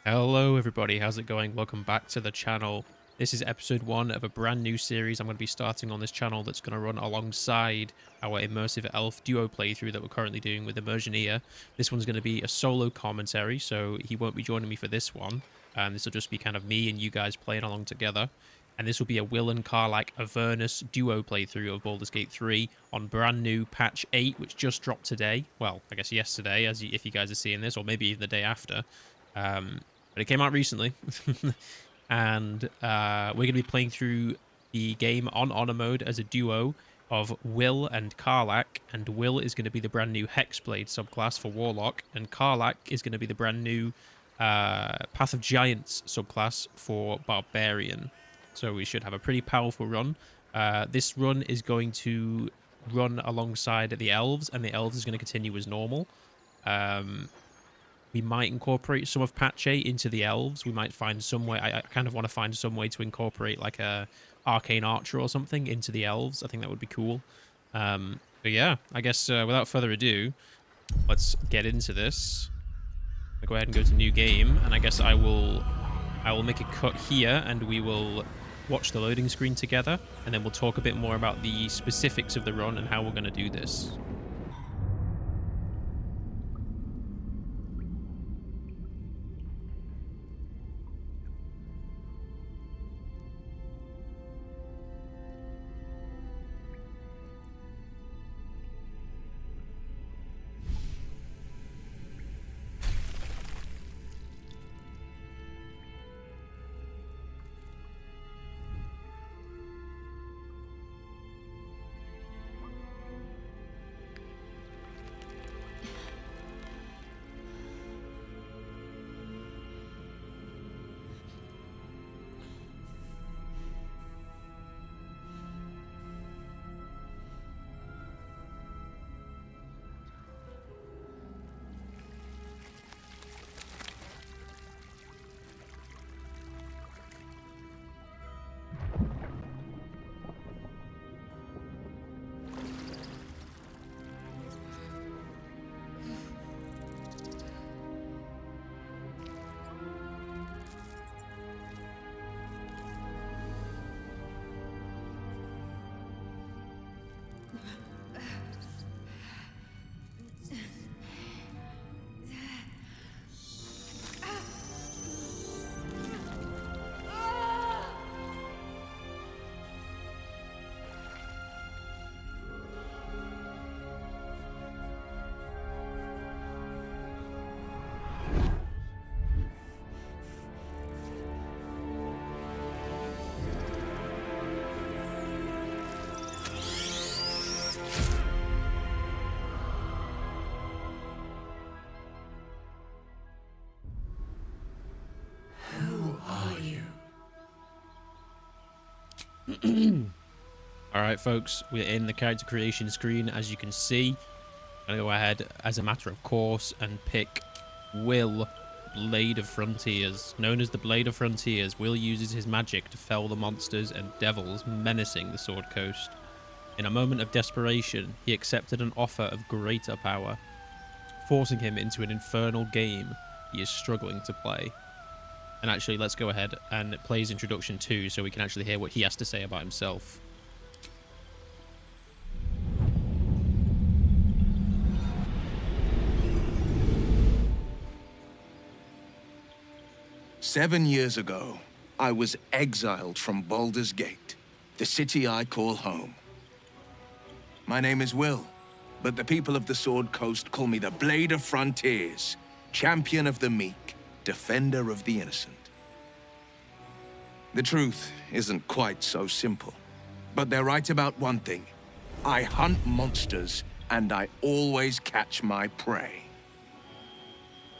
Hello everybody, how's it going? Welcome back to the channel. This is episode 1 of a brand new series I'm going to be starting on this channel that's going to run alongside our immersive elf duo playthrough that we're currently doing with Immersioneer. This one's going to be a solo commentary, so he won't be joining me for this one. This will just be kind of me and you guys playing along together. And this will be a Wyll and Karlach Avernus duo playthrough of Baldur's Gate 3 on brand new patch 8, which just dropped today. Well, I guess yesterday, if you guys are seeing this, or maybe even the day after. But it came out recently. And we're going to be playing through the game on honor mode as a duo of Wyll and Karlach, and Wyll is going to be the brand new Hexblade subclass for Warlock, and Karlach is going to be the brand new Path of Giants subclass for Barbarian. So we should have a pretty powerful run. This run is going to run alongside the elves, and the elves is going to continue as normal. We might incorporate some of patch 8 into the elves. We might find some way. I kind of want to find some way to incorporate like a arcane archer or something into the elves. I think that would be cool. But yeah, I guess without further ado, let's get into this. I'll go ahead and go to new game, and I guess I will make a cut here, and we will watch the loading screen together, and then we'll talk a bit more about the specifics of the run and how we're going to do this. Alright folks, we're in the character creation screen. As you can see, I'm going to go ahead as a matter of course and pick Wyll, Blade of Frontiers. Known as the Blade of Frontiers, Wyll uses his magic to fell the monsters and devils menacing the Sword Coast. In a moment of desperation, he accepted an offer of greater power, forcing him into an infernal game he is struggling to play. And actually, let's go ahead and play his introduction too, so we can actually hear what he has to say about himself. "7 years ago, I was exiled from Baldur's Gate, the city I call home. My name is Wyll, but the people of the Sword Coast call me the Blade of Frontiers, champion of the meek, defender of the innocent. The truth isn't quite so simple, but they're right about one thing. I hunt monsters, and I always catch my prey.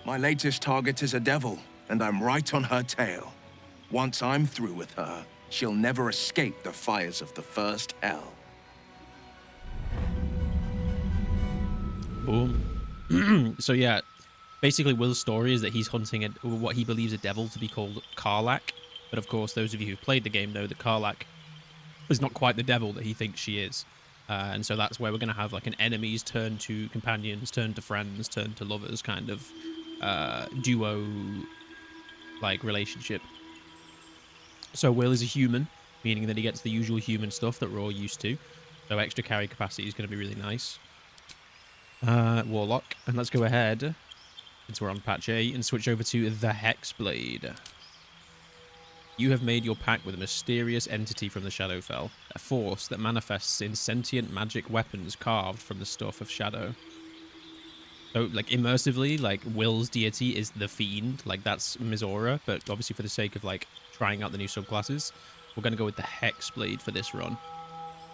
My latest target is a devil, and I'm right on her tail. Once I'm through with her, she'll never escape the fires of the first hell." Boom. So yeah, basically Will's story is that he's hunting what he believes a devil to be called Karlach. But of course, those of you who've played the game know that Karlach is not quite the devil that he thinks she is. And so that's where we're going to have like an enemies turn to companions, turn to friends, turn to lovers kind of duo like relationship. So Wyll is a human, meaning that he gets the usual human stuff that we're all used to. So extra carry capacity is going to be really nice. Warlock. And let's go ahead, since we're on patch 8, and switch over to the Hexblade. You have made your pact with a mysterious entity from the Shadowfell, a force that manifests in sentient magic weapons carved from the stuff of shadow. So, like, immersively, like, Wyll's deity is the Fiend. Like, that's Mizora. But obviously, for the sake of, like, trying out the new subclasses, we're going to go with the Hexblade for this run.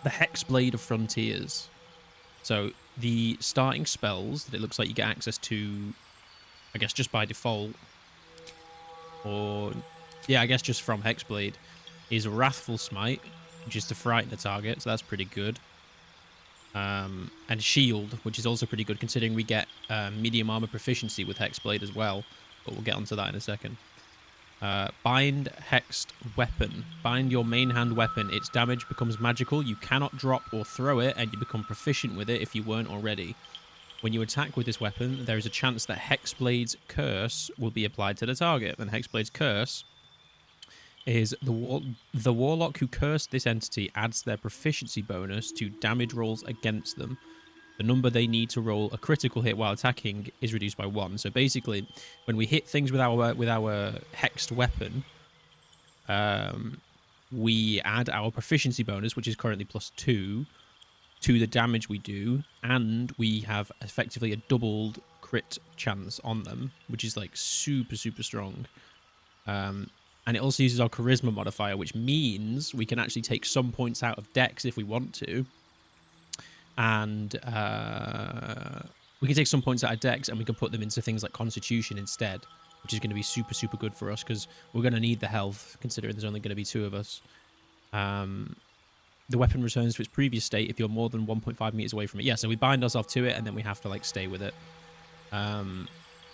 The Hexblade of Frontiers. So, the starting spells that it looks like you get access to, I guess, just by default, or, yeah, I guess just from Hexblade, is Wrathful Smite, which is to frighten the target. So, that's pretty good. And Shield, which is also pretty good considering we get medium armor proficiency with Hexblade as well, but we'll get onto that in a second. Bind Hexed Weapon. Bind your main hand weapon. Its damage becomes magical. You cannot drop or throw it, and you become proficient with it if you weren't already. When you attack with this weapon, there is a chance that Hexblade's Curse will be applied to the target. And Hexblade's Curse is the Warlock who cursed this entity adds their proficiency bonus to damage rolls against them. The number they need to roll a critical hit while attacking is reduced by 1. So basically, when we hit things with our hexed weapon, we add our proficiency bonus, which is currently +2, to the damage we do, and we have effectively a doubled crit chance on them, which is like super, super strong. And it also uses our charisma modifier, which means we can actually take some points out of dex if we want to. And we can take some points out of dex and we can put them into things like constitution instead, which is going to be super, super good for us because we're going to need the health, considering there's only going to be 2 of us. The weapon returns to its previous state if you're more than 1.5 meters away from it. Yeah, so we bind ourselves to it and then we have to like stay with it.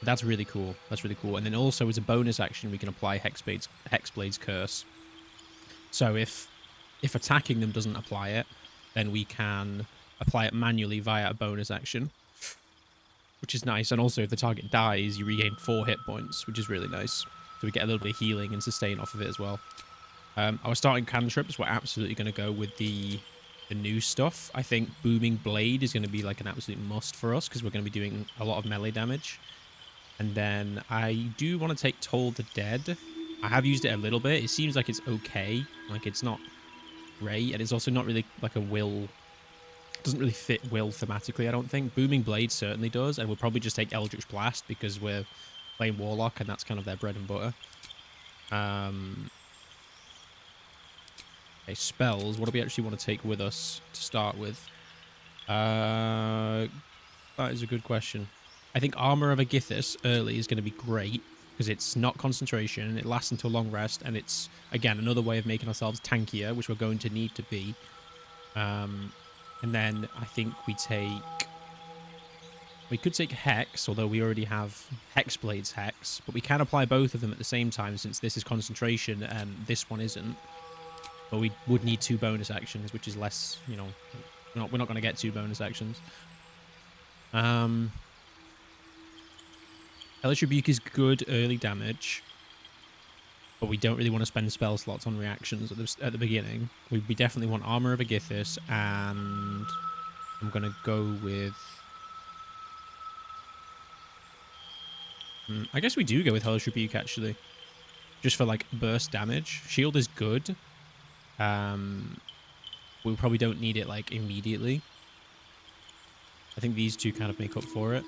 That's really cool. That's really cool. And then also as a bonus action, we can apply Hexblade's Curse. So if attacking them doesn't apply it, then we can apply it manually via a bonus action, which is nice. And also if the target dies, you regain 4 hit points, which is really nice. So we get a little bit of healing and sustain off of it as well. Our starting cantrips, we're absolutely going to go with the new stuff. I think Booming Blade is going to be like an absolute must for us because we're going to be doing a lot of melee damage. And then I do want to take Toll the Dead. I have used it a little bit. It seems like it's okay. Like, it's not great. And it's also not really like a Wyll. It doesn't really fit Wyll thematically, I don't think. Booming Blade certainly does. And we'll probably just take Eldritch Blast because we're playing Warlock and that's kind of their bread and butter. Okay, spells. What do we actually want to take with us to start with? That is a good question. I think Armor of Agithis early is going to be great because it's not concentration, it lasts until long rest, and it's, again, another way of making ourselves tankier, which we're going to need to be. And then I think we could take Hex, although we already have Hexblade's Hex, but we can apply both of them at the same time since this is concentration and this one isn't. But we would need 2 bonus actions, which is less, you know, we're not going to get 2 bonus actions. Hellish Rebuke is good early damage, but we don't really want to spend spell slots on reactions at the beginning. We definitely want Armor of Agithis, and I'm going to go with... I guess we do go with Hellish Rebuke, actually. Just for, like, burst damage. Shield is good. We probably don't need it, like, immediately. I think these 2 kind of make up for it.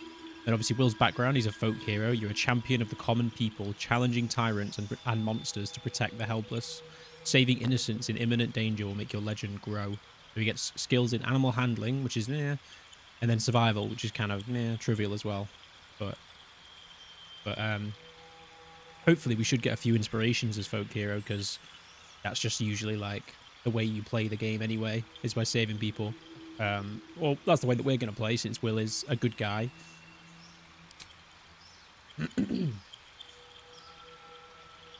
And obviously Wyll's background, he's a folk hero. You're a champion of the common people, challenging tyrants and monsters to protect the helpless. Saving innocents in imminent danger will make your legend grow. So he gets skills in animal handling, which is and then survival, which is kind of trivial as well. But hopefully we should get a few inspirations as folk hero, because that's just usually like the way you play the game anyway, is by saving people. Well, that's the way that we're going to play, since Wyll is a good guy.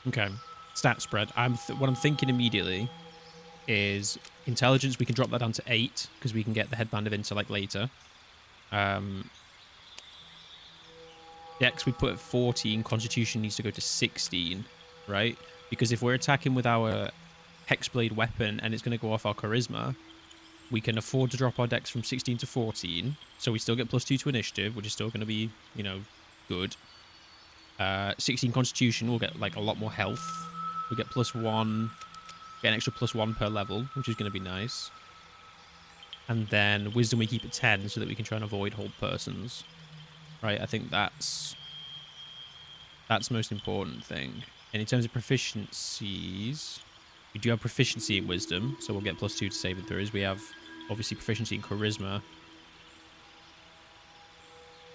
Okay, stat spread. What I'm thinking immediately is intelligence. We can drop that down to 8 because we can get the headband of intellect later. Dex we put at 14. Constitution needs to go to 16. right? Because if we're attacking with our Hexblade weapon and it's going to go off our charisma, we can afford to drop our dex from 16 to 14, so we still get +2 to initiative, which is still going to be, you know, good. 16 constitution, we'll get like a lot more health. We get +1, get an extra +1 per level, which is going to be nice. And then wisdom we keep at 10 so that we can try and avoid hold persons. Right, I think that's the most important thing. And in terms of proficiencies, we do have proficiency in wisdom, so we'll get +2 to saving throws. We have obviously proficiency in charisma.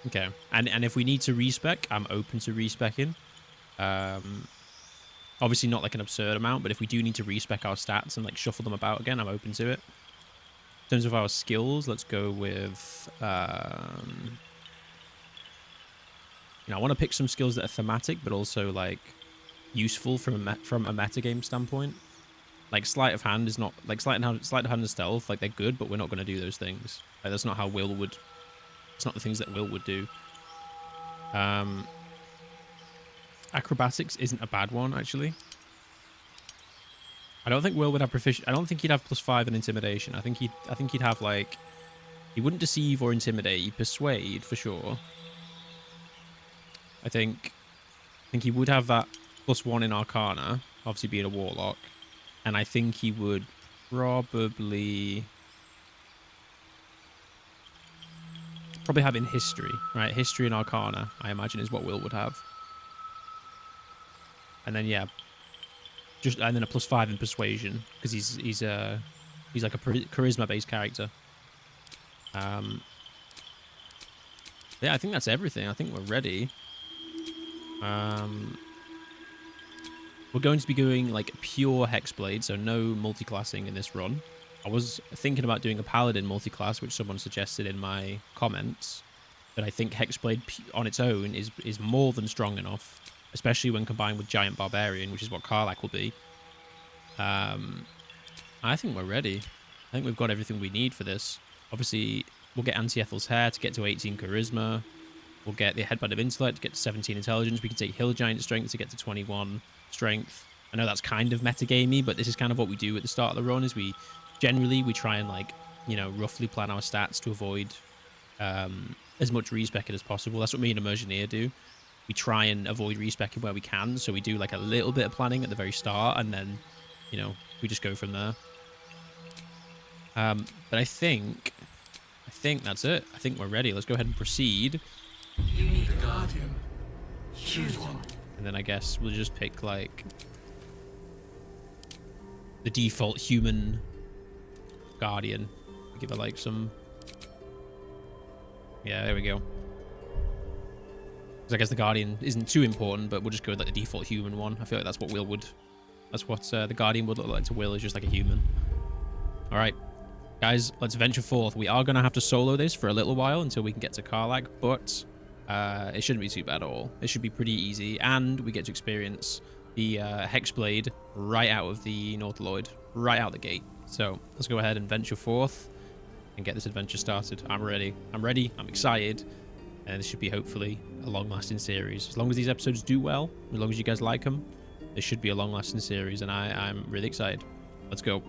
Okay, and if we need to respec, I'm open to respecing. Obviously not like an absurd amount, but if we do need to respec our stats and like shuffle them about again, I'm open to it. In terms of our skills, let's go with you know, I want to pick some skills that are thematic, but also like useful from a metagame standpoint. Like sleight of hand is not like sleight of hand and stealth. Like they're good, but we're not going to do those things. Like that's not how Wyll would. It's not the things that Wyll would do. Acrobatics isn't a bad one actually. I don't think Wyll would have proficient. I don't think he'd have +5 in intimidation. I think he'd have like. He wouldn't deceive or intimidate. He'd persuade for sure. I think he would have that +1 in Arcana, obviously being a warlock, and I think he would probably have in history, right? History and Arcana, I imagine, is what Wyll would have, and then yeah, and then a +5 in persuasion because he's like a charisma based character. Yeah, I think that's everything. I think we're ready. We're going to be doing like pure Hexblade, so no multiclassing in this run. I was thinking about doing a Paladin multiclass, which someone suggested in my comments, but I think Hexblade on its own is more than strong enough, especially when combined with Giant Barbarian, which is what Karlach will be. I think we're ready. I think we've got everything we need for this. Obviously, we'll get Anti-Ethel's Hair to get to 18 Charisma. We'll get the Headband of Intellect to get to 17 Intelligence. We can take Hill Giant Strength to get to 21 Strength. I know that's kind of metagamey, but this is kind of what we do at the start of the run, is we try and, like, you know, roughly plan our stats to avoid as much respecking as possible. That's what me and Immersioneer do. We try and avoid respecking where we can, so we do, like, a little bit of planning at the very start, and then, you know, we just go from there. But I think that's it. I think we're ready. Let's go ahead and proceed. You need a guardian. Choose one. And then I guess we'll just pick, like, the default human guardian. Give it, like, some... Yeah, there we go. Because I guess the guardian isn't too important, but we'll just go with, like, the default human one. I feel like that's what Wyll would... That's what the guardian would look like to Wyll, is just like a human. All right. Guys, let's venture forth. We are going to have to solo this for a little while until we can get to Karlach, but it shouldn't be too bad at all. It should be pretty easy, and we get to experience the Hexblade right out of the Nautiloid, right out the gate. So let's go ahead and venture forth and get this adventure started. I'm ready. I'm excited, and this should be hopefully a long-lasting series. As long as these episodes do well, as long as you guys like them, this should be a long-lasting series, and I'm really excited. Let's go.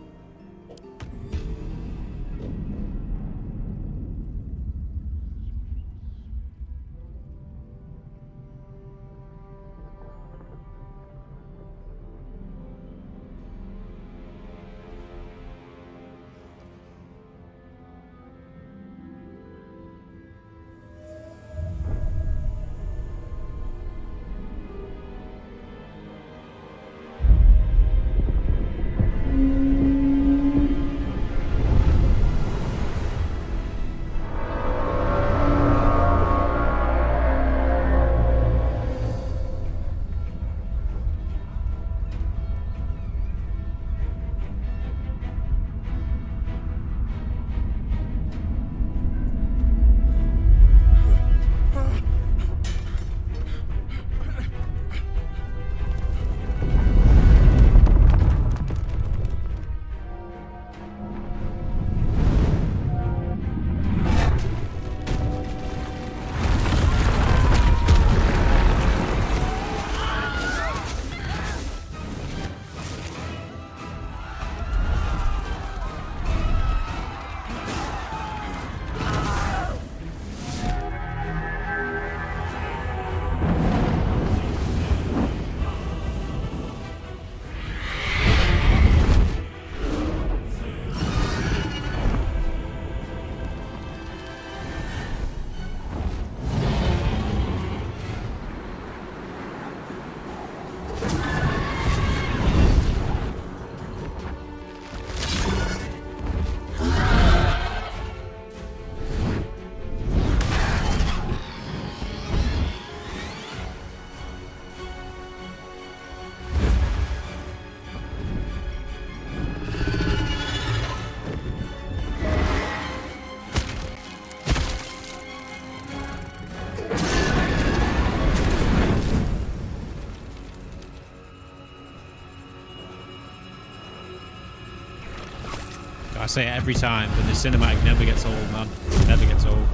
I say it every time, but the cinematic never gets old, man. Never gets old.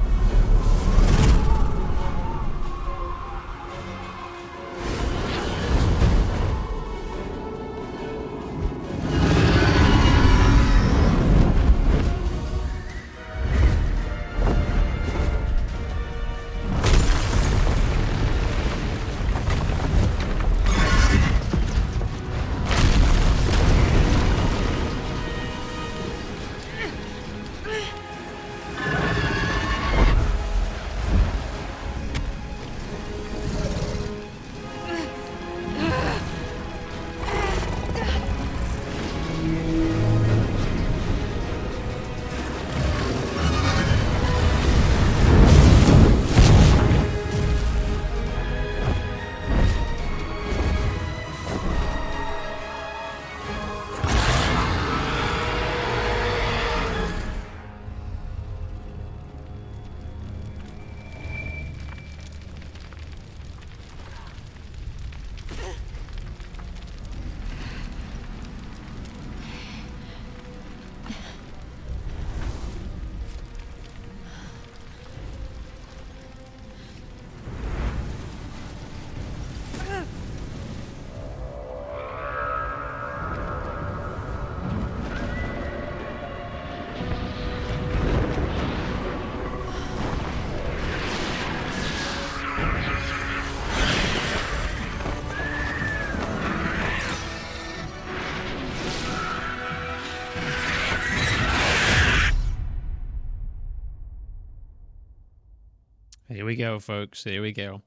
Here we go, folks. Here we go.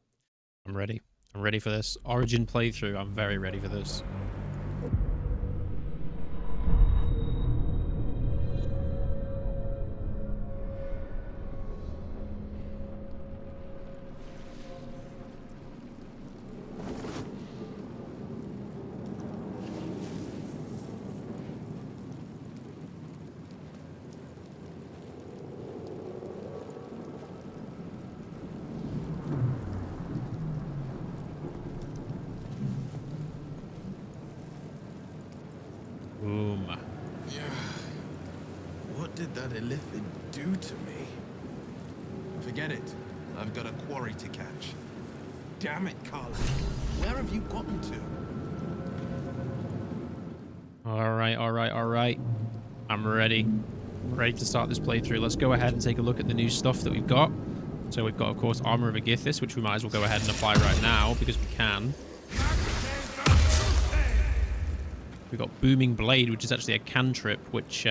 I'm ready. I'm ready for this. Origin playthrough. I'm very ready for this. Boom. Yeah. What did that elephant do to me? Forget it. I've got a quarry to catch. Damn it, Karlach. Where have you gotten to? Alright, alright, alright. I'm ready. Ready to start this playthrough. Let's go ahead and take a look at the new stuff that we've got. So we've got, of course, Armor of Agithis, which we might as well go ahead and apply right now, because we can. We've got Booming Blade, which is actually a cantrip, which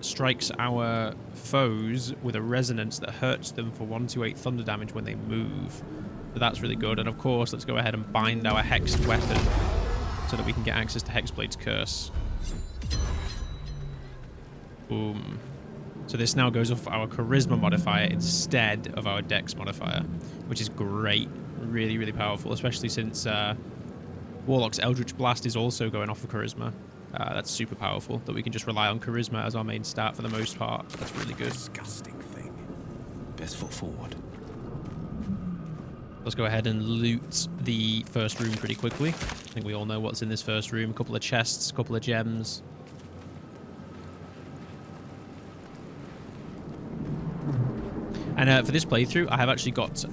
strikes our foes with a resonance that hurts them for 1d8 thunder damage when they move. So that's really good. And of course, let's go ahead and bind our hexed weapon so that we can get access to Hexblade's curse. Boom. So this now goes off our charisma modifier instead of our dex modifier, which is great. Really, really powerful, especially since Warlock's Eldritch Blast is also going off of charisma. That's super powerful, that we can just rely on charisma as our main stat for the most part. That's really good. Disgusting thing. Best foot forward. Let's go ahead and loot the first room pretty quickly. I think we all know what's in this first room. A couple of chests, a couple of gems. And for this playthrough, I have actually got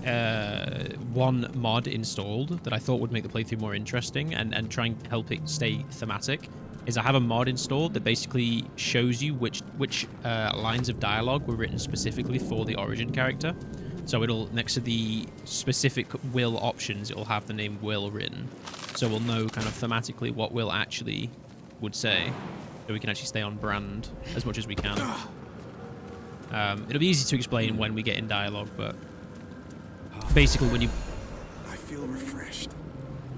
one mod installed that I thought would make the playthrough more interesting and try and help it stay thematic. Is I have a mod installed that basically shows you which lines of dialogue were written specifically for the origin character. So it'll, next to the specific Wyll options, it'll have the name Wyll written. So we'll know kind of thematically what Wyll actually would say. So we can actually stay on brand as much as we can. It'll be easy to explain when we get in dialogue, but basically when you... I feel refreshed.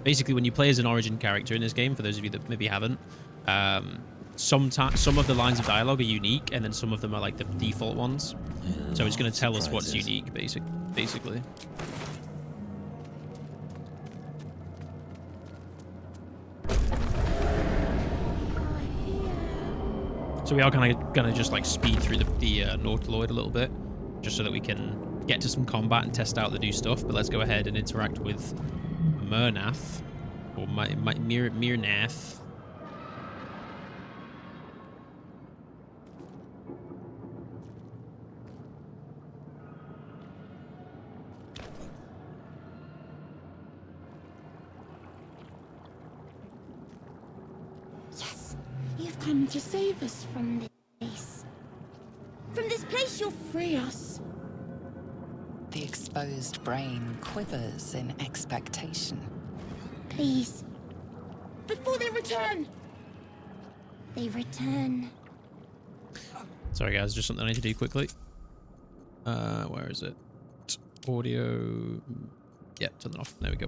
Basically when you play as an origin character in this game, for those of you that maybe haven't, some of the lines of dialogue are unique, and then some of them are like the default ones. So it's going to tell us what's unique, basically. So we are kind of going to just like speed through the Nautiloid a little bit, just so that we can get to some combat and test out the new stuff. But let's go ahead and interact with Myrnath, or Myrnath. You've come to save us from this place. From this place you'll free us. The exposed brain quivers in expectation. Please. Before they return. They return. Sorry guys, just something I need to do quickly. Where is it? Audio. Yeah, turn that off. There we go.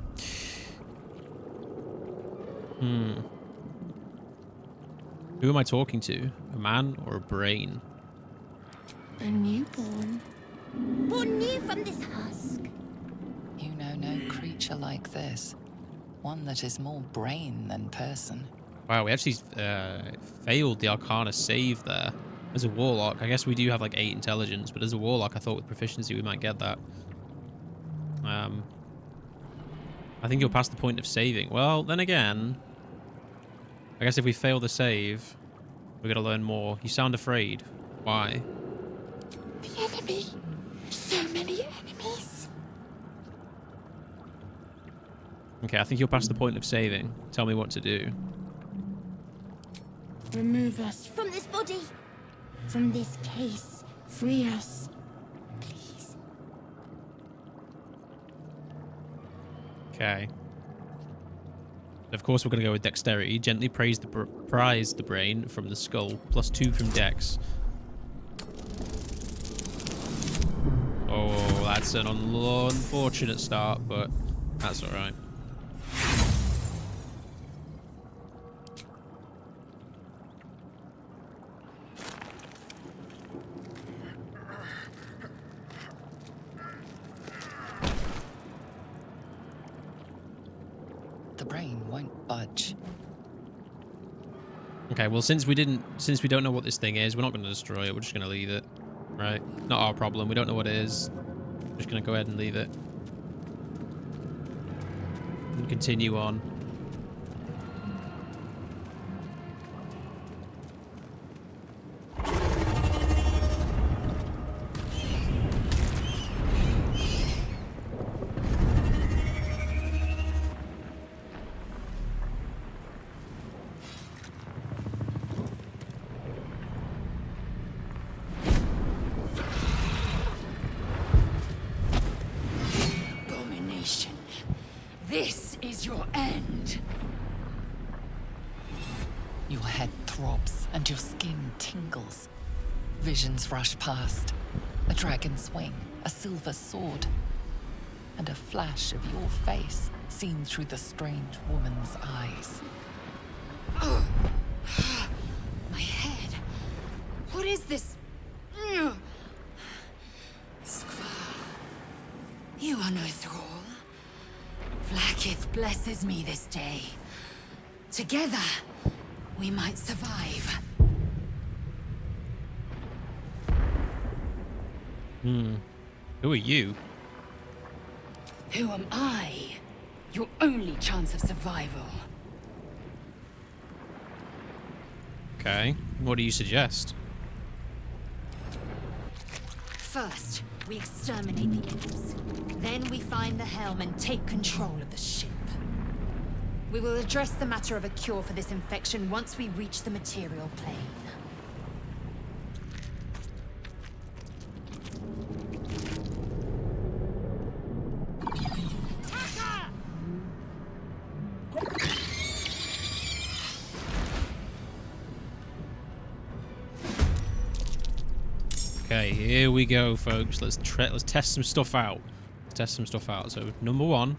Who am I talking to? A man or a brain? A newborn. Born new from this husk. You know no creature like this. One that is more brain than person. Wow, we actually failed the Arcana save there. As a warlock, I guess we do have like 8 intelligence, but as a warlock, I thought with proficiency we might get that. I think you're past the point of saving. Well, then again, I guess if we fail the save, we're gonna learn more. You sound afraid. Why? The enemy. So many enemies. Okay, I think you're past the point of saving. Tell me what to do. Remove us from this body. From this case. Free us. Please. Okay. Of course, we're going to go with dexterity. Gently prise the brain from the skull. +2 from dex. Oh, that's an unfortunate start, but that's all right. The brain won't budge. Okay, well, since we don't know what this thing is, we're not going to destroy it. We're just going to leave it. Right? Not our problem. We don't know what it is. We're just going to go ahead and leave it. And continue on. This is your end. Your head throbs and your skin tingles. Visions rush past. A dragon's wing, a silver sword, and a flash of your face seen through the strange woman's eyes. My head. What is this? Skvar. You are no thrall. Vlaakith blesses me this day. Together, we might survive. Who are you? Who am I? Your only chance of survival. Okay. What do you suggest? First, we exterminate the imps. Then we find the helm and take control of the ship. We will address the matter of a cure for this infection once we reach the material plane. Okay, here we go, folks. Let's test some stuff out. So, number 1,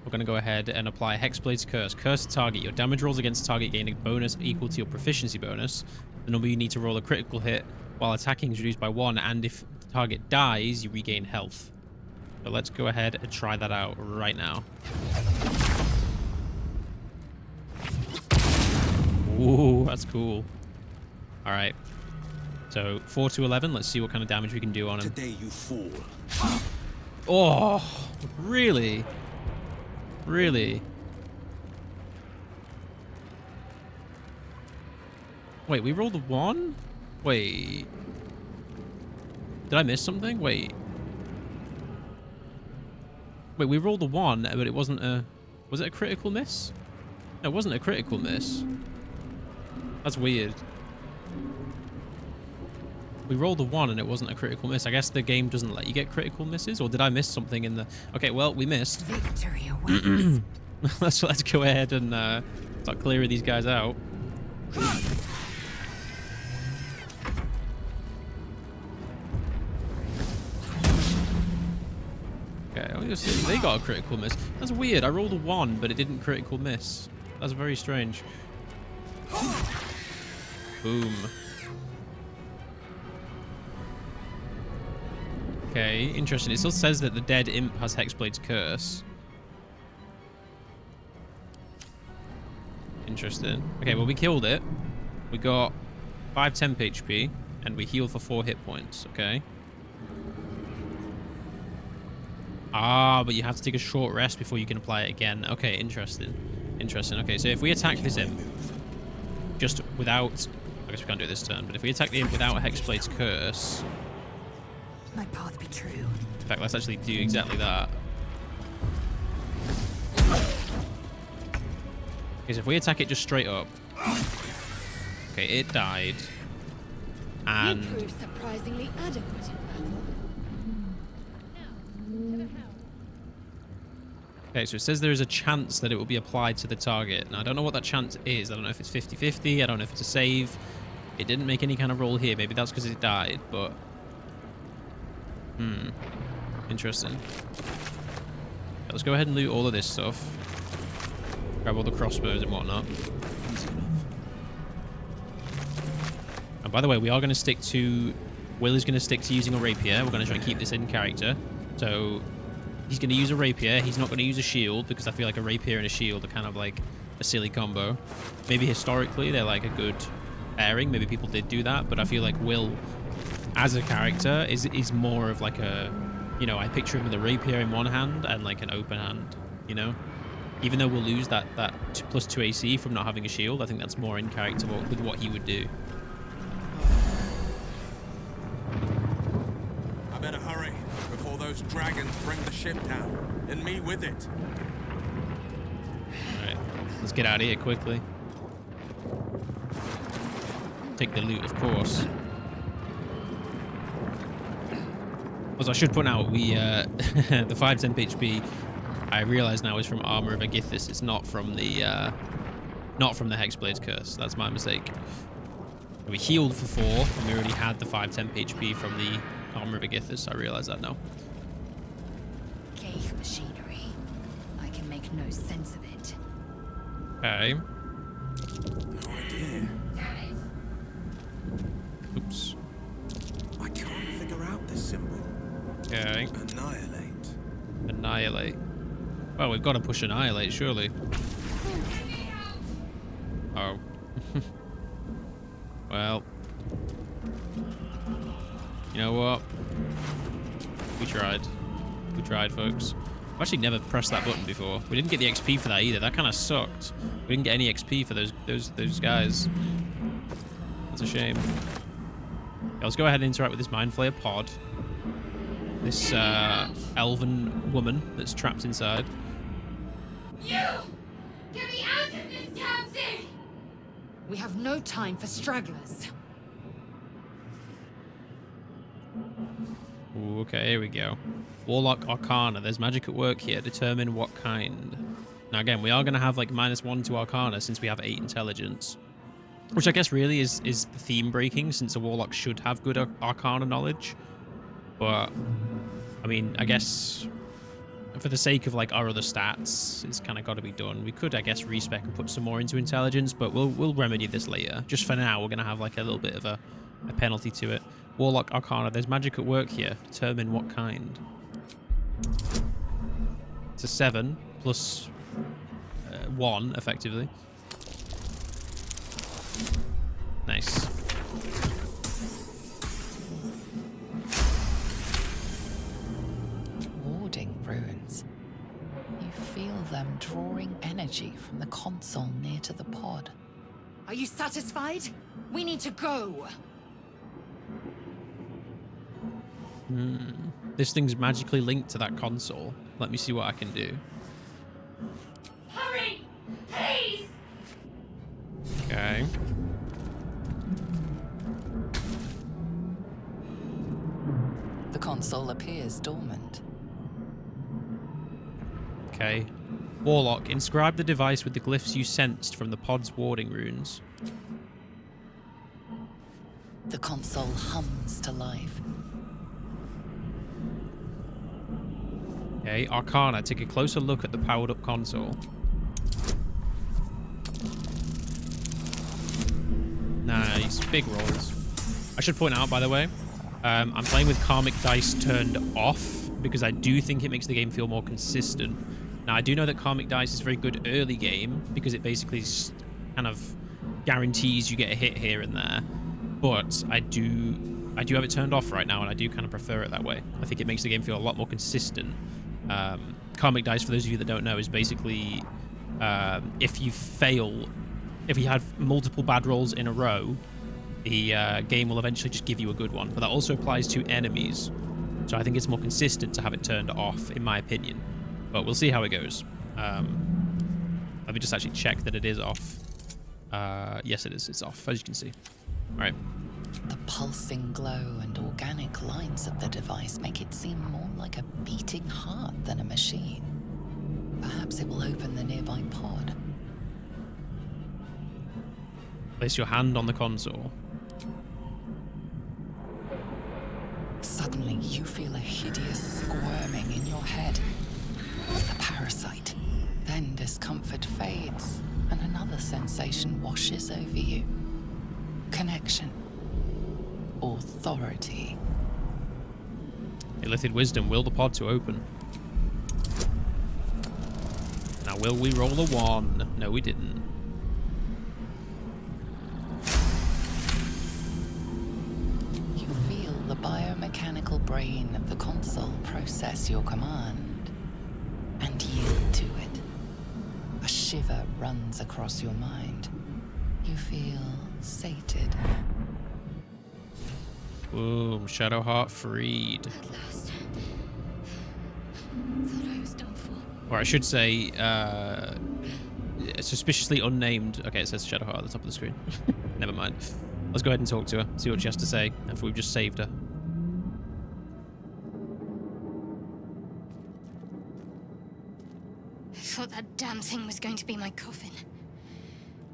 we're going to go ahead and apply Hexblade's Curse. Curse the target. Your damage rolls against the target gain a bonus equal to your proficiency bonus. The number you need to roll a critical hit while attacking is reduced by 1, and if the target dies, you regain health. So let's go ahead and try that out right now. Ooh, that's cool. All right. So 4 to 11. Let's see what kind of damage we can do on him. Today you fool. Oh, really? Really? Wait, we rolled a 1? Wait. Did I miss something? Wait, we rolled a 1, but it wasn't a... Was it a critical miss? No, it wasn't a critical miss. That's weird. We rolled a 1 and it wasn't a critical miss. I guess the game doesn't let you get critical misses, or did I miss something in the... Okay, well, we missed. Victory awaits. Let's go ahead and start clearing these guys out. Okay, oh, you see, they got a critical miss. That's weird. I rolled a 1, but it didn't critical miss. That's very strange. Boom. Okay, interesting. It still says that the dead imp has Hexblade's curse. Interesting. Okay, well, we killed it. We got 5 temp HP, and we healed for 4 hit points. Okay. Ah, but you have to take a short rest before you can apply it again. Okay, interesting. Interesting. Okay, so if we attack this imp, just without... I guess we can't do it this turn, but if we attack the imp without Hexblade's curse... My path be true. In fact, let's actually do exactly that. Because if we attack it just straight up... Okay, it died. And... You proved surprisingly adequate in battle. Okay, so it says there is a chance that it will be applied to the target. Now, I don't know what that chance is. I don't know if it's 50-50. I don't know if it's a save. It didn't make any kind of roll here. Maybe that's because it died, but... Interesting. Let's go ahead and loot all of this stuff. Grab all the crossbows and whatnot. And by the way, we are going to stick to... Wyll is going to stick to using a rapier. We're going to try and keep this in character. So, he's going to use a rapier. He's not going to use a shield, because I feel like a rapier and a shield are kind of like a silly combo. Maybe historically, they're like a good pairing. Maybe people did do that, but I feel like Wyll... as a character is more of like a, you know, I picture him with a rapier in one hand and like an open hand, you know, even though we'll lose that +2 AC from not having a shield. I think that's more in character with what he would do. I better hurry before those dragons bring the ship down, and me with it. All right, let's get out of here quickly. Take the loot, of course. Also, I should point out, we the 5 temp HP, I realize now, is from Armor of Agithis. It's not from the Hexblade's curse. That's my mistake. We healed for 4, and we already had the 5 temp HP from the Armor of Agithis. I realize that now. Ghaik machinery. I can make no sense of it. Okay. No idea. Oops. I can't figure out this symbol. Okay. Annihilate. Annihilate. Well, we've got to push Annihilate, surely. Oh. Well. You know what? We tried. We tried, folks. I've actually never pressed that button before. We didn't get the XP for that either. That kind of sucked. We didn't get any XP for those guys. That's a shame. Okay, let's go ahead and interact with this Mind Flayer pod. This elven woman that's trapped inside. You! Get me out of this damn thing! We have no time for stragglers. Ooh, okay, here we go. Warlock Arcana. There's magic at work here. Determine what kind. Now again, we are going to have like -1 to Arcana since we have 8 intelligence. Which I guess really is the theme breaking, since a Warlock should have good Arcana knowledge. But, I mean, I guess for the sake of like our other stats, it's kind of got to be done. We could, I guess, respec and put some more into intelligence, but we'll remedy this later. Just for now, we're going to have like a little bit of a penalty to it. Warlock Arcana. There's magic at work here. Determine what kind. It's a 7 plus 1, effectively. Nice. Warding runes. You feel them drawing energy from the console near to the pod. Are you satisfied? We need to go. This thing's magically linked to that console. Let me see what I can do. Hurry! Please! Okay. console appears dormant. Okay. Warlock, inscribe the device with the glyphs you sensed from the pod's warding runes. The console hums to life. Okay, Arcana, take a closer look at the powered up console. Nice, big rolls. I should point out, by the way, I'm playing with karmic dice turned off because I do think it makes the game feel more consistent. Now, I do know that karmic dice is very good early game because it basically kind of guarantees you get a hit here and there. But I do have it turned off right now, and I do kind of prefer it that way. I think it makes the game feel a lot more consistent. Karmic dice, for those of you that don't know, is basically if you have multiple bad rolls in a row, the game will eventually just give you a good one. But that also applies to enemies. So I think it's more consistent to have it turned off, in my opinion. But we'll see how it goes. Let me just actually check that it is off. Yes, it is. It's off, as you can see. All right. The pulsing glow and organic lines of the device make it seem more like a beating heart than a machine. Perhaps it will open the nearby pod. Place your hand on the console. Suddenly, you feel a hideous squirming in your head. The parasite. Then discomfort fades, and another sensation washes over you. Connection. Authority. Illithid Wisdom, will the pod to open. Now, will we roll a 1? No, we didn't. You feel the biomechanical brain of the console process your command and yield to it. A shiver runs across your mind. You feel sated. Boom, Shadowheart freed. At last. Thought I was done for. Or I should say, suspiciously unnamed. Okay, it says Shadowheart at the top of the screen. Never mind. Let's go ahead and talk to her, see what she has to say, after we've just saved her. I thought that damn thing was going to be my coffin.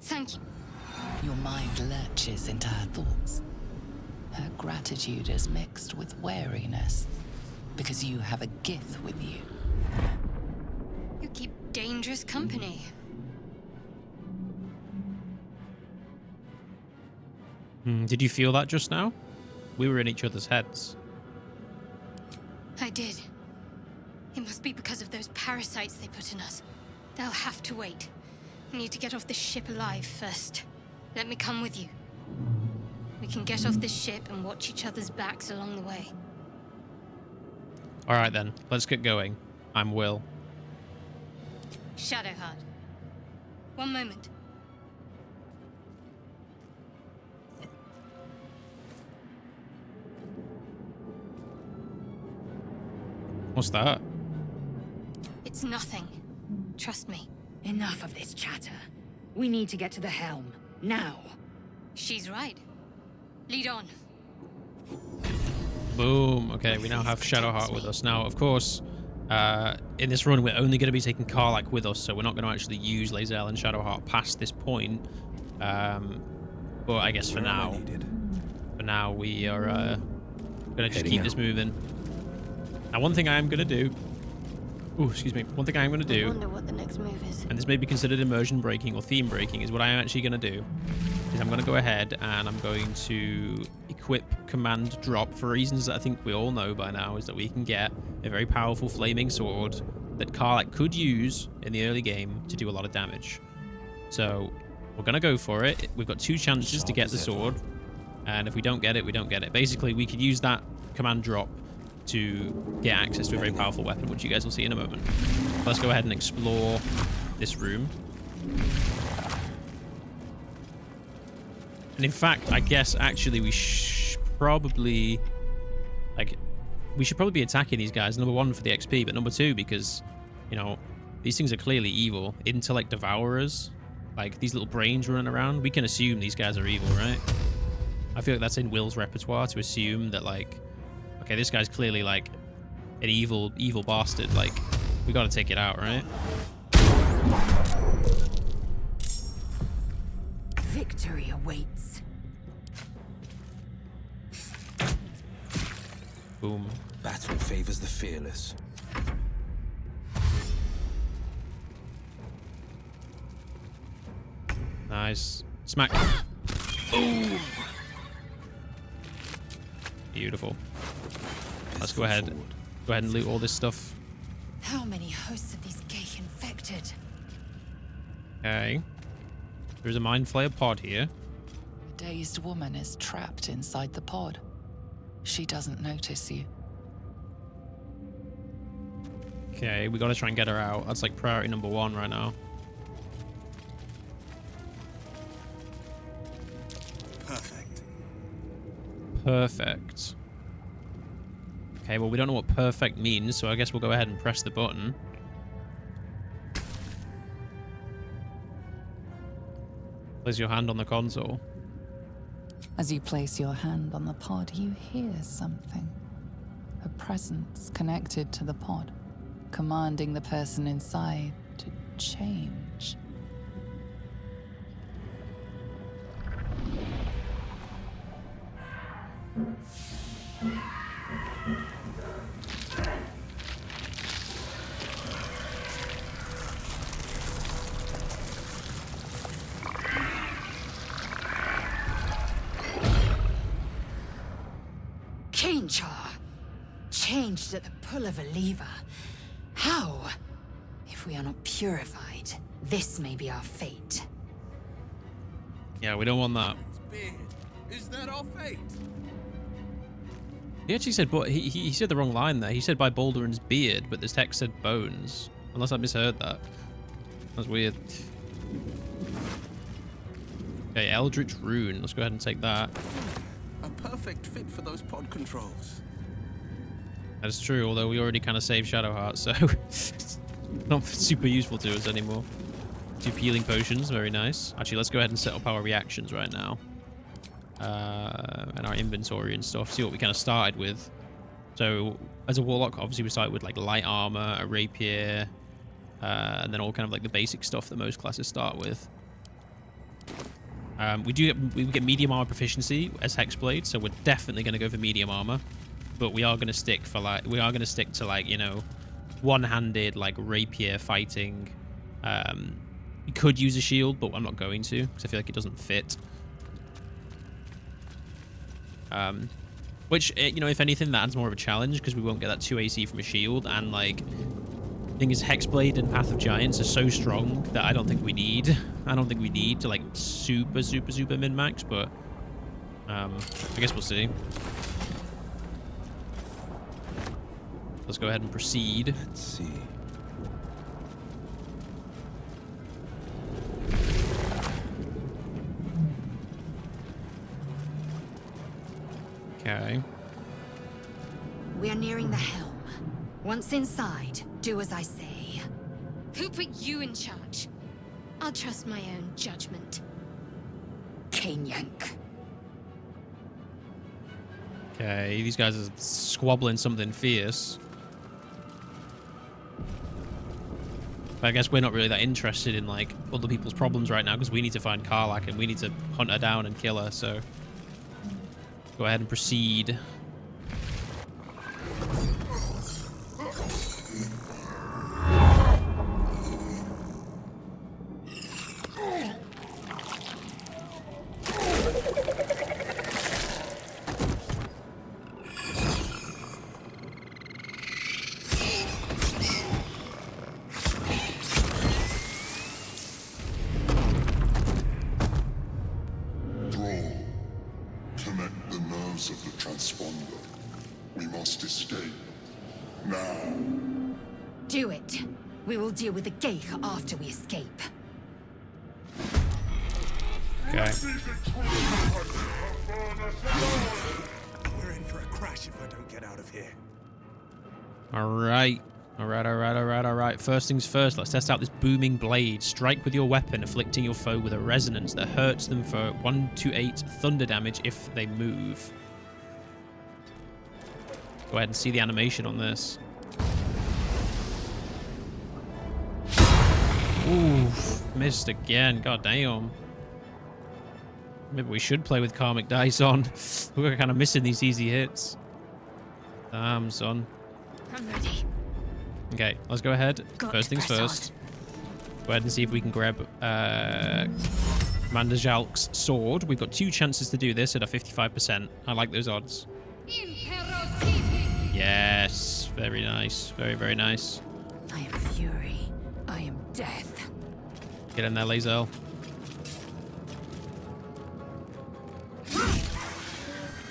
Thank you. Your mind lurches into her thoughts. Her gratitude is mixed with wariness, because you have a Gith with you. You keep dangerous company. Did you feel that just now? We were in each other's heads. I did. It must be because of those parasites they put in us. They'll have to wait. I need to get off this ship alive first. Let me come with you. We can get off this ship and watch each other's backs along the way. All right, then. Let's get going. I'm Wyll. Shadowheart. One moment. What's that? It's nothing. Trust me. Enough of this chatter. We need to get to the helm. Now. She's right. Lead on. Boom. Okay, we now have Shadowheart with us. Now, of course, in this run, we're only going to be taking Karlach with us, so we're not going to actually use Lae'zel and Shadowheart past this point. But I guess for now, we are going to just keep this moving. Now, one thing I am going to do... Ooh, excuse me. One thing I am going to I do... wonder what the next move is. And this may be considered immersion breaking or theme breaking, is what I am actually going to do. Is I'm going to go ahead and I'm going to equip command drop for reasons that I think we all know by now, is that we can get a very powerful flaming sword that Karlach could use in the early game to do a lot of damage. So we're going to go for it. We've got 2 chances to get the sword, and if we don't get it, we don't get it. Basically, we could use that command drop to get access to a very powerful weapon, which you guys will see in a moment. Let's go ahead and explore this room. And in fact, I guess actually we should probably be attacking these guys. Number 1 for the XP, but number 2 because, you know, these things are clearly evil. Intellect devourers, like these little brains running around. We can assume these guys are evil, right? I feel like that's in Wyll's repertoire to assume that, like, Okay, this guy's clearly like an evil bastard. Like, we gotta take it out, right? Victory awaits. Boom. Battle favors the fearless. Nice. Smack. Boom. Beautiful. Let's go ahead. Go ahead and loot all this stuff. How many hosts of these gay infected? Okay. There's a Mind Flayer pod here. A dazed woman is trapped inside the pod. She doesn't notice you. Okay, we gotta try and get her out. That's like priority number 1 right now. Perfect. Perfect. Okay, well, we don't know what perfect means, so I guess we'll go ahead and press the button. Place your hand on the console. As you place your hand on the pod, you hear something. A presence connected to the pod, commanding the person inside to change. Change her. Changed at the pull of a lever. How? If we are not purified, this may be our fate. Yeah, we don't want that. Beard. Is that our fate? He actually said, but he said the wrong line there. He said by Baldur's beard, but this text said bones. Unless I misheard that. That's weird. Okay, Eldritch Rune. Let's go ahead and take that. A perfect fit for those pod controls. That is true, although we already kind of saved Shadowheart, so it's not super useful to us anymore. 2 healing potions, very nice. Actually, let's go ahead and set up our reactions right now. And our inventory and stuff. See what we kind of started with. So, as a warlock, obviously we started with like light armor, a rapier, and then all kind of like the basic stuff that most classes start with. We get medium armor proficiency as Hexblade, so we're definitely going to go for medium armor. But we are going to stick to like, you know, one-handed like rapier fighting. You could use a shield, but I'm not going to because I feel like it doesn't fit. Which, you know, if anything, that adds more of a challenge because we won't get that 2 AC from a shield. And like, the thing is, Hexblade and Path of Giants are so strong that I don't think we need to like super min-max. But I guess we'll see. Let's go ahead and proceed. Let's see. Okay. We are nearing the helm. Once inside, do as I say. Who put you in charge? I'll trust my own judgment. Yank. Okay, these guys are squabbling something fierce. But I guess we're not really that interested in like other people's problems right now because we need to find Karlach and we need to hunt her down and kill her, so go ahead and proceed. Connect the nerves of the transponder. We must escape. Now. Do it. We will deal with the Geich after we escape. Okay. We're in for a crash if I don't get out of here. Alright. Alright. First things first, let's test out this booming blade. Strike with your weapon, afflicting your foe with a resonance that hurts them for 1 to 8 thunder damage if they move. Go ahead and see the animation on this. Oof, missed again. God damn. Maybe we should play with karmic dice on. We're kind of missing these easy hits. Damn, son. I'm ready. Okay, let's go ahead. Got First to things press first. Go ahead and see if we can grab Commander Jalk's sword. We've got 2 chances to do this at a 55%. I like those odds. Yes, very nice. Very, very nice. I am fury. I am death. Get in there, Lae'zel.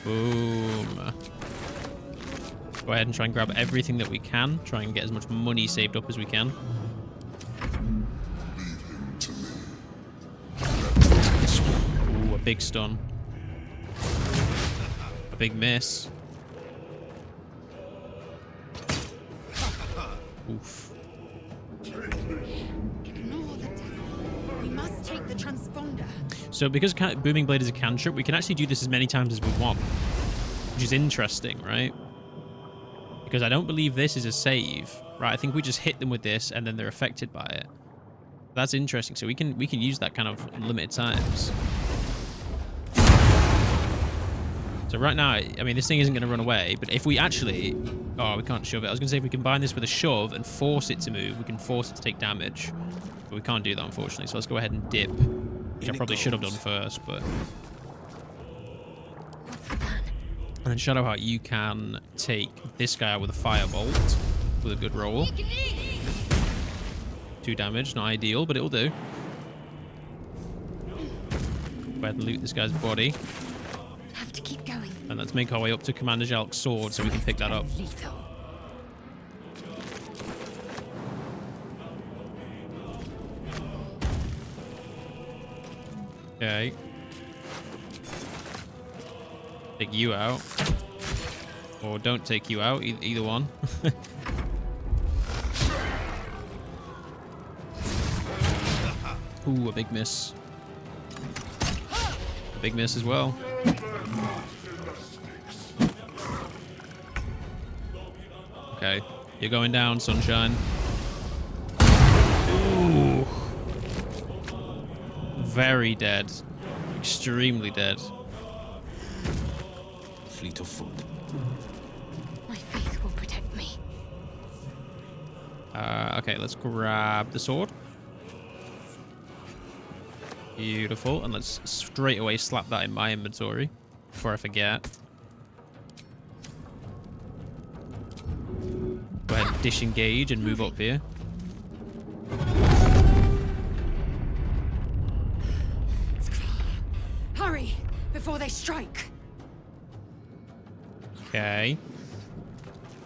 Boom. Go ahead and try and grab everything that we can. Try and get as much money saved up as we can. Ooh, a big stun. A big miss. Oof. Ignore the devil. We must take the transponder. So because Booming Blade is a cantrip, we can actually do this as many times as we want. Which is interesting, right? Because I don't believe this is a save. Right, I think we just hit them with this and then they're affected by it. That's interesting. So we can use that kind of limited times. So right now, I mean, this thing isn't going to run away, but if we actually... Oh, we can't shove it. I was going to say if we combine this with a shove and force it to move, we can force it to take damage. But we can't do that, unfortunately. So let's go ahead and dip. Which I probably should have done first, but... And then Shadowheart, you can take this guy out with a firebolt with a good roll. 2 damage, not ideal, but it'll do. Go ahead and loot this guy's body. Have to keep going. And let's make our way up to Commander Jalk's sword so we can pick that up. Lethal. Okay. Take you out. Or don't take you out, either one. Ooh, a big miss. A big miss as well. Okay, you're going down, sunshine. Ooh. Very dead. Extremely dead. Fleet of foot. My faith will protect me. Okay, let's grab the sword. Beautiful. And let's straight away slap that in my inventory before I forget. Go ahead and disengage and move up here. Hurry, before they strike. Okay.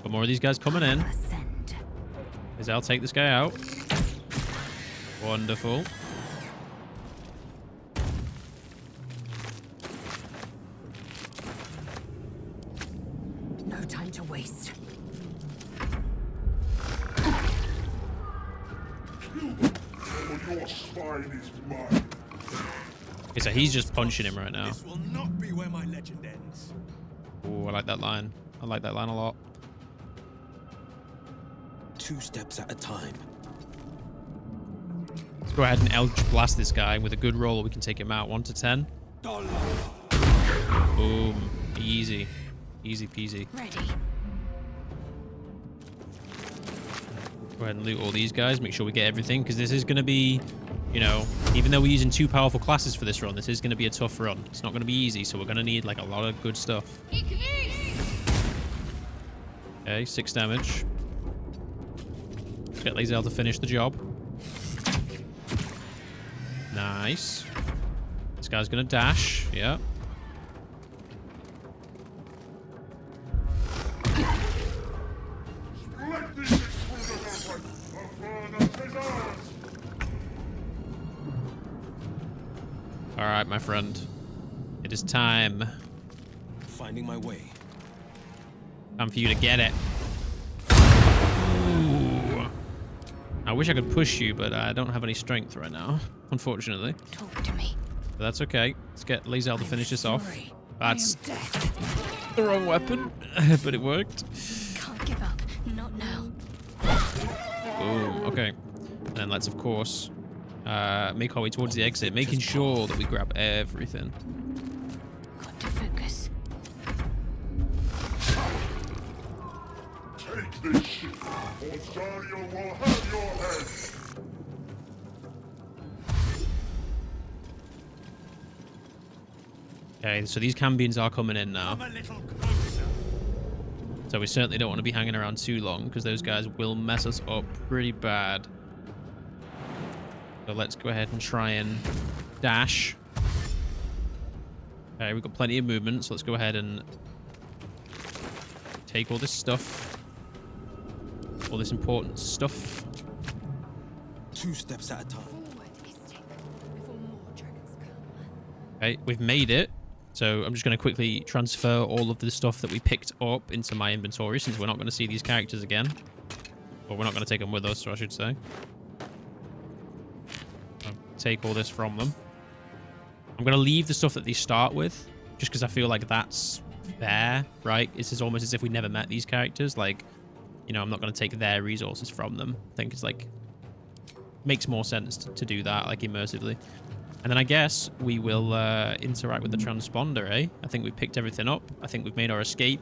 Got more of these guys coming in. Ascend. I'll take this guy out. Wonderful. No time to waste. Your spine is mine. Okay, so he's just punching him right now. This will not be where my legend ends. Ooh, I like that line. I like that line a lot. 2 steps at a time. Let's go ahead and Eldritch Blast this guy. With a good roll, we can take him out. 1 to 10. Boom. Easy. Easy peasy. Ready. Go ahead and loot all these guys. Make sure we get everything, because this is going to be, you know, even though we're using 2 powerful classes for this run, this is going to be a tough run. It's not going to be easy, so we're going to need, like, a lot of good stuff. Okay, 6 damage. Let's get Lae'zel to finish the job. Nice. This guy's going to dash. Yeah. All right, my friend. It is time. Finding my way. Time for you to get it. Ooh. I wish I could push you, but I don't have any strength right now, unfortunately. Talk to me. But that's okay. Let's get Lae'zel to finish this off. Fury. That's death. the wrong weapon, but it worked. Can't give up. Not now. Boom. Okay. And then let's, of course, make our way towards the exit, making sure that we grab everything. Got to focus. Take this ship, or Dario will have your head! Okay, so these Cambions are coming in now. Come a little closer. So we certainly don't want to be hanging around too long because those guys will mess us up pretty bad. So let's go ahead and try and dash. Okay, we've got plenty of movement, so let's go ahead and take all this stuff. All this important stuff. 2 steps at a time. Forward, Istik, before more dragons come. Okay, we've made it. So I'm just going to quickly transfer all of the stuff that we picked up into my inventory since we're not going to see these characters again. Or we're not going to take them with us, so I should say. I'll take all this from them. I'm going to leave the stuff that they start with, just because I feel like that's fair, right? It's almost as if we never met these characters. Like, you know, I'm not going to take their resources from them. I think it's like, makes more sense to do that, like, immersively. And then I guess we will interact with the transponder, eh? I think we've picked everything up. I think we've made our escape.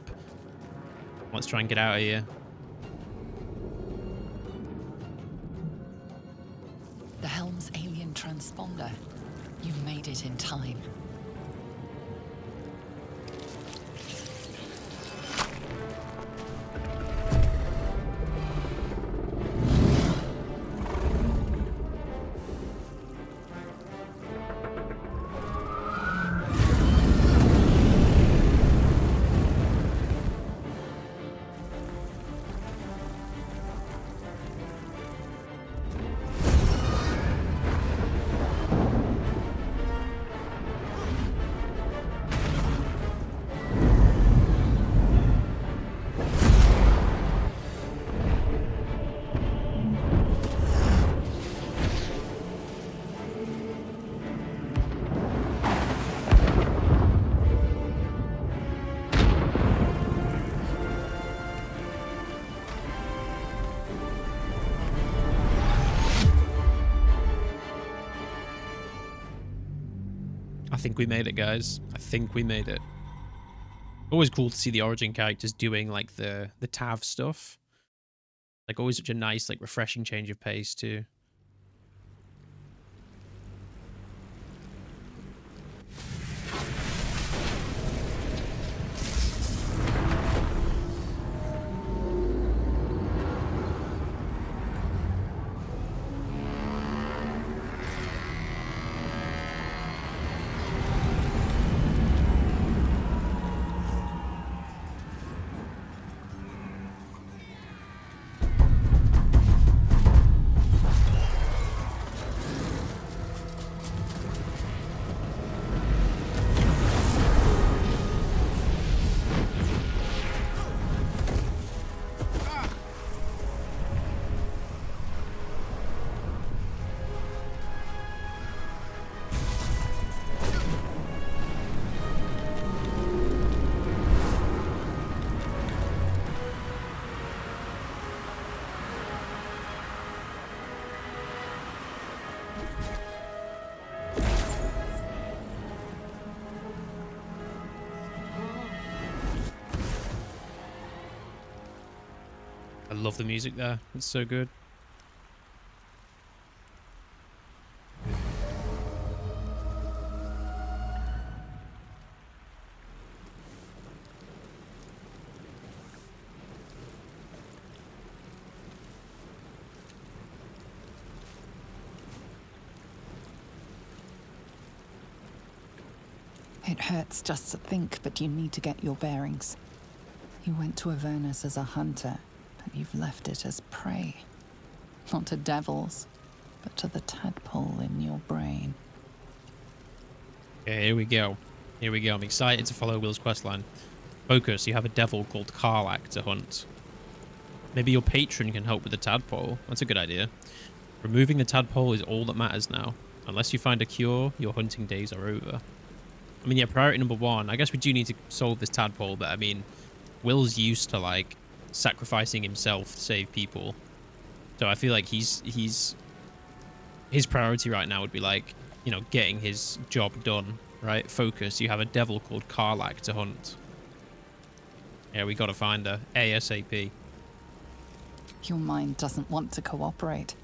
Let's try and get out of here. The helm's alien transponder. You've made it in time. I think we made it, guys. I think we made it. Always cool to see the Origin characters doing, like, the Tav stuff. Like, always such a nice, like, refreshing change of pace, too. I love the music there. It's so good. It hurts just to think, but you need to get your bearings. You went to Avernus as a hunter, but you've left it as prey. Not to devils, but to the tadpole in your brain. Okay, here we go. Here we go. I'm excited to follow Wyll's questline. Focus, you have a devil called Karlach to hunt. Maybe your patron can help with the tadpole. That's a good idea. Removing the tadpole is all that matters now. Unless you find a cure, your hunting days are over. I mean, yeah, priority number one. I guess we do need to solve this tadpole, but I mean, Will's used to like sacrificing himself to save people. So I feel like his priority right now would be like, you know, getting his job done, right? Focus. You have a devil called Karlach to hunt. Yeah, we gotta find her ASAP. Your mind doesn't want to cooperate.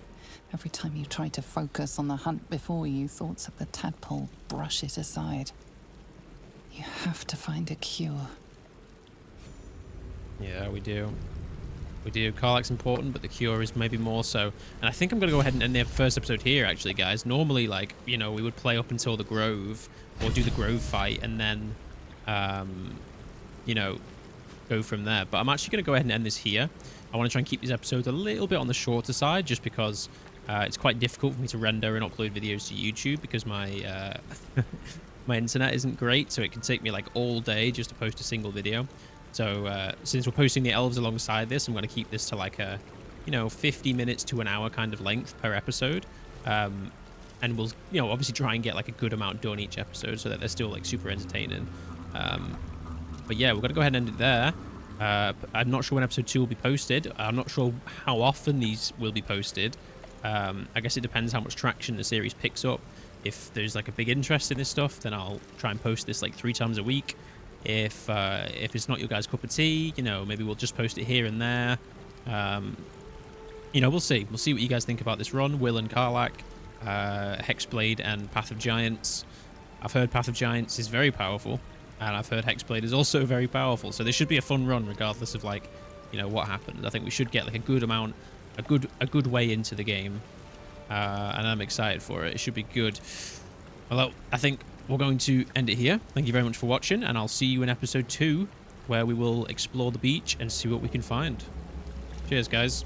Every time you try to focus on the hunt before you, thoughts of the tadpole brush it aside. You have to find a cure. Yeah, we do. We do. Karlach's important, but the cure is maybe more so. And I think I'm going to go ahead and end the first episode here, actually, guys. Normally, like, you know, we would play up until the Grove, or do the Grove fight, and then, you know, go from there. But I'm actually going to go ahead and end this here. I want to try and keep these episodes a little bit on the shorter side, just because it's quite difficult for me to render and upload videos to YouTube, because my my internet isn't great, so it can take me like all day just to post a single video. So since we're posting the elves alongside this, I'm going to keep this to like a, you know, 50 minutes to an hour kind of length per episode. And we'll, you know, obviously try and get like a good amount done each episode so that they're still like super entertaining. But yeah, we're going to go ahead and end it there. I'm not sure when episode 2 will be posted. I'm not sure how often these will be posted. I guess it depends how much traction the series picks up. If there's like a big interest in this stuff, then I'll try and post this like 3 times a week. If it's not your guys' cup of tea, you know, maybe we'll just post it here and there. You know, we'll see. We'll see what you guys think about this run. Wyll and Karlach, Hexblade and Path of Giants. I've heard Path of Giants is very powerful, and I've heard Hexblade is also very powerful. So this should be a fun run, regardless of like, you know, what happens. I think we should get like a good amount, a good way into the game, and I'm excited for it. It should be good. Well, I think we're going to end it here. Thank you very much for watching, and I'll see you in episode 2, where we will explore the beach and see what we can find. Cheers, guys.